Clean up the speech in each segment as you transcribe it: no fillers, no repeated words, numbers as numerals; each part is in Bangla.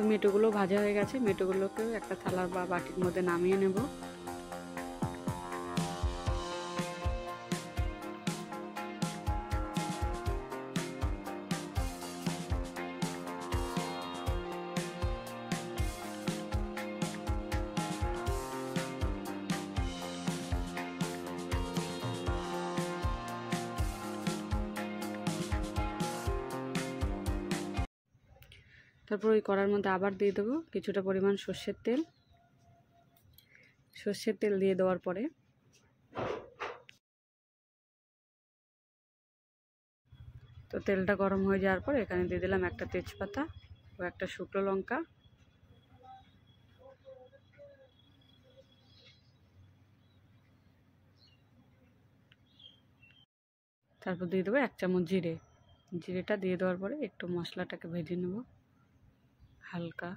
মেটোগুলো ভাজা হয়ে গেছে, মেটোগুলোকেও একটা থালার বা বাটির মধ্যে নামিয়ে নেব। তারপর ওই কড়ার মধ্যে আবার দিয়ে দেবো কিছুটা পরিমাণ সর্ষের তেল। সর্ষের তেল দিয়ে দেওয়ার পরে তো তেলটা গরম হয়ে যাওয়ার পর এখানে দিয়ে দিলাম একটা তেজপাতা ও একটা শুকনো লঙ্কা। তারপর দিয়ে দেবো 1 চামচ জিরে। জিরেটা দিয়ে দেওয়ার পরে একটু মশলাটাকে ভেজে নেব হালকা।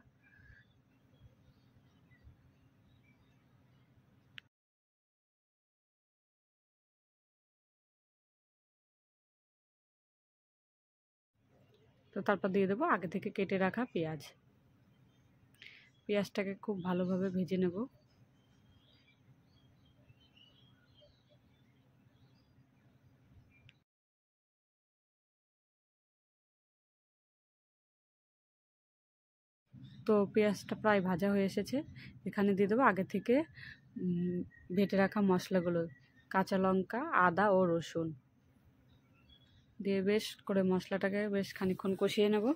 তো তারপর দিয়ে দেবো আগে থেকে কেটে রাখা পেঁয়াজ। পেঁয়াজটাকে খুব ভালোভাবে ভেজে নেব। তো পেঁয়াজটা প্রায় ভাজা হয়ে এসেছে। এখানে দিয়ে দেবো আগে থেকে বেটে রাখা মশলাগুলো, কাঁচা লঙ্কা, আদা ও রসুন দিয়ে বেশ করে মশলাটাকে বেশ খানিকক্ষণ কষিয়ে নেব।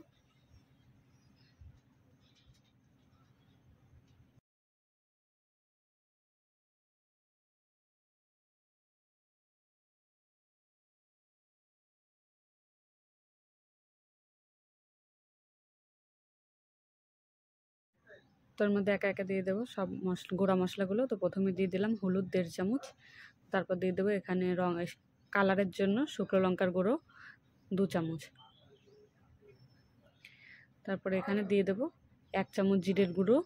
তার মধ্যে একা একা দিয়ে দেবো সব গুঁড়া মশলাগুলো। তো প্রথমে দিয়ে দিলাম হলুদ 1.5 চামচ। তারপর দিয়ে দেবো এখানে কালারের জন্য শুকনো লঙ্কার গুঁড়ো 2 চামচ। তারপরে এখানে দিয়ে দেবো 1 চামচ জিরের গুঁড়ো।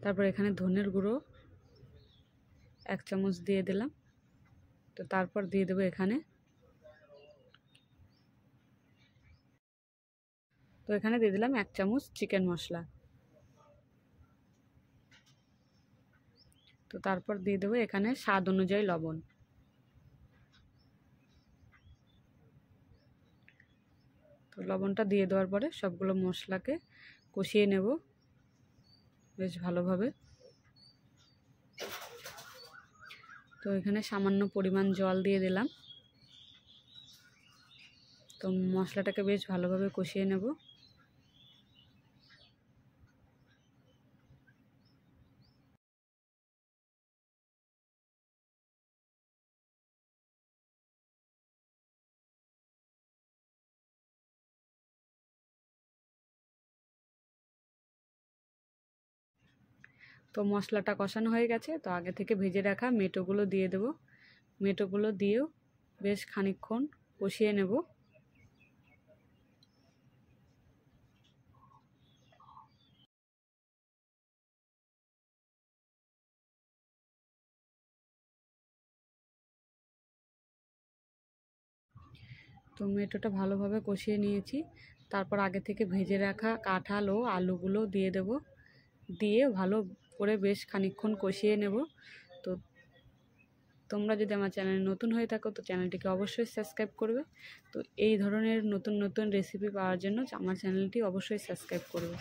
তারপর এখানে ধনের গুঁড়ো 1 চামচ দিয়ে দিলাম। তো তারপর দিয়ে দেবো এখানে দিয়ে দিলাম 1 চামচ চিকেন মশলা। তো তারপর দিয়ে দেবো এখানে স্বাদ অনুযায়ী লবণ। তো লবণটা দিয়ে দেওয়ার পরে সবগুলো মশলাকে কষিয়ে নেব বেশ ভালোভাবে। তো এখানে সামান্য পরিমাণ জল দিয়ে দিলাম। তো মশলাটাকে বেশ ভালোভাবে কষিয়ে নেব। তো মশলাটা কষানো হয়ে গেছে। তো আগে থেকে ভেজে রাখা মেটোগুলো দিয়ে দেব। মেটোগুলো দিয়েও বেশ খানিকক্ষণ কষিয়ে নেব। তো মেটোটা ভালোভাবে কষিয়ে নিয়েছি। তারপর আগে থেকে ভেজে রাখা কাঁঠাল ও আলুগুলো দিয়ে দেব। দিয়ে ভালো করে বেশ খানিকক্ষণ কষিয়ে নেব। তো তোমরা যদি আমার চ্যানেলে নতুন হয়ে থাকো তো চ্যানেলটিকে অবশ্যই সাবস্ক্রাইব করবে। তো এই ধরনের নতুন নতুন রেসিপি পাওয়ার জন্য আমার চ্যানেলটি অবশ্যই সাবস্ক্রাইব করবে।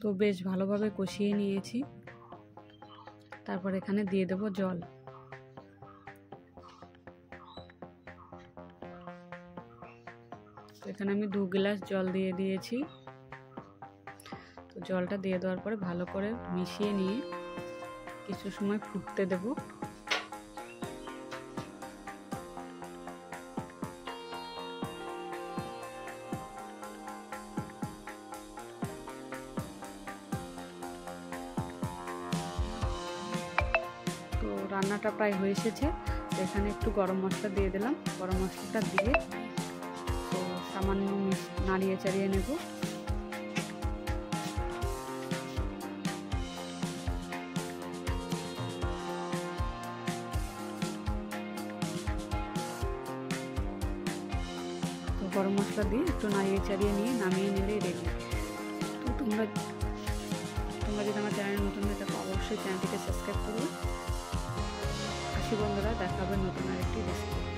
তো বেশ ভালোভাবে কষিয়ে নিয়েছি। তারপর এখানে দিয়ে দেব জল। এখানে আমি 2 গ্লাস জল দিয়ে দিয়েছি। তো জলটা দিয়ে দেওয়ার পরে ভালো করে মিশিয়ে নিয়ে কিছু সময় ফুটতে দেব। তো রান্নাটা প্রায় হয়ে এসেছে। এখানে একটু গরম মশলা দিয়ে দিলাম। গরম মশলাটা দিয়ে তো সামান্য নাড়িয়ে চাড়িয়ে নেব। তো গরম মশলা দিয়ে একটু নাড়িয়ে চাড়িয়ে নিয়ে নামিয়ে নিলেই রেডি। তো তোমরা যদি আমার চ্যানেল নতুন হয়ে থাকো অবশ্যই চ্যানেলটিকে সাবস্ক্রাইব করবে। আসি বন্ধুরা, দেখা হবে নতুন আরেকটি রেসিপি।